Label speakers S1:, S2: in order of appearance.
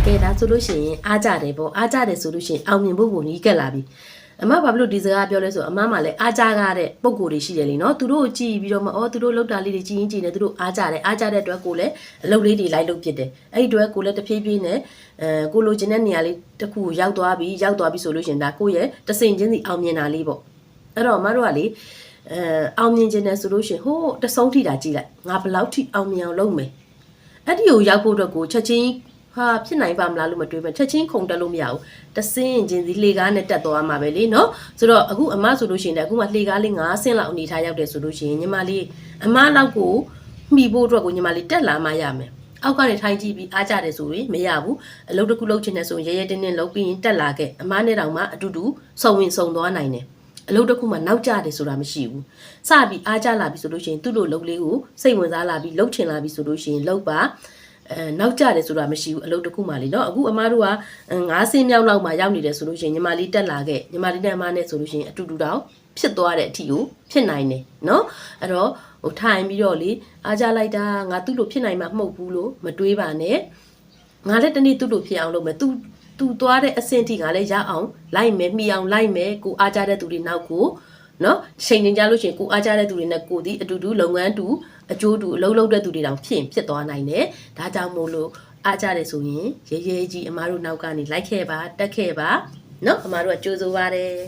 S1: ကဲဒါဆိုလို့ရှိရင်အားကြတယ်ပေါ့အားကြတယ်ဆိုလို့ရှိရင်အောင်မြင်ဖို့ကိုနီးကပ်လာပြီအမဘာဖြစ်လို့ဒီစကားပြောလဲဆိုအမမှလည်းအားကြကားတဲ့ပုံကိုယ်တွေရှိတယ်လीเนาะသူတို့ကြည့်ပြီးတော့မှသူတို့လောက်တာလေးတွေကြည်ရင်ကြည်နေသူတို့အားကြတယ်အားကြတဲ့အတွက်ကိုလည်းအလုပ်လေးတွေလိုက်လုပ်ဖြစ်တယ်အဲ့ဒီအတွက်ကိုလည်းတဖြည်းဖြည်းနဲ့ကိုလိုချင်တဲ့နေရာလေးတစ်ခုရောက်သွားပြီဆိုလို့ရှိရင်ဒါကိုရဲ့တဆင်ချင်းစီအောင်မြင်တာလေးပေါ့အဲ့တော့အမတို့ကလေအောင်မြင်ခြင်းနဲ့ဆိုလို့ရှိရင်ဟိုးတဆုံးထိတာကြည့်လိုက်ငါဘယ်လောက်ထိအောင်မြင်အောင်လုပ်မယ်အဲ့ဒီကိုရောက်ဖို့အတွက်ကိုချက်ချင်းဟာဖြစ်နိုင်ပါမလားလို့မတွေးပဲချက်ချင်းခုန်တက်လို့မရဘူးတဆင်းချင်းစီလေကားနဲ့တက်သွားမှာပဲလေနော်ဆိုတော့အခုအမဆိုလို့ရှိရင်အခုမှလေကားလေး9ဆင်းလောက်အနေထားရောက်တယ်ဆိုလို့ရှိရင်ညီမလေးအမလောက်ကိုမှီဖို့အတွက်ကိုညီမလေးတက်လာမှရမယ်အောက်ကနေထိုင်ကြည့်ပြီးအားကြတယ်ဆိုရင်မရဘူးအလုပ်တစ်ခုလုပ်ချင်တယ်ဆိုရင်ရဲရဲတင်းတင်းလုပ်ပြီးရင်တက်လာခဲ့အမနဲ့တောင်မှအတူတူစုံဝင်စုံသွားနိုင်တယ်အလုပ်တစ်ခုမှနောက်ကျတယ်ဆိုတာမရှိဘူးစပြီးအားကြလာပြီဆိုလို့ရှိရင်သူ့လိုလုပ်လေးကိုစိတ်ဝင်စားလာပြီးလုပ်ချင်လာပြီဆိုလို့ရှိရင်လုပ်ပါနောက်ကျတယ်ဆိုတာမရှိဘူးအလုပ်တစ်ခုမှလေเนาะအခုအမတို့က9ဆင်းမြောက်လောက်မှရောက်နေတယ်ဆိုလို့ရှိရင်ညီမလေးတက်လာခဲ့ညီမလေးနဲ့အမနဲ့ဆိုလို့ရှိရင်အတူတူတောင်ဖြစ်သွားတဲ့အထီကိုဖြစ်နိုင်တယ်เนาะအဲ့တော့ဟိုထိုင်ပြီးတော့လေအားကြလိုက်တာငါသူ့လိုဖြစ်နိုင်မှာမဟုတ်ဘူးလို့မတွေးပါနဲ့ငါလည်းတနေ့သူ့လိုဖြစ်အောင်လုပ်မယ်သူသွားတဲ့အဆင့်ထိငါလည်းရအောင်လိုက်မယ်မိအောင်လိုက်မယ်ကိုအားကြတဲ့သူတွေနောက်ကိုနော်ချိန်ချင်းကြလို့ရှိရင်ကိုအားကြတဲ့သူတွေနဲ့ကိုဒီအတူတူလုပ်ငန်းတူအကျိုးတူအလုပ်လုပ်တဲ့သူတွေတောင်ဖြစ်သွားနိုင်တယ်ဒါကြောင့်မို့လို့အားကြတယ်ဆိုရင်ရဲရဲကြီးအမားတို့နောက်ကနေလိုက်ခဲ့ပါတက်ခဲ့ပါနော်အမားတို့ကကြိုးစိုးပါတယ်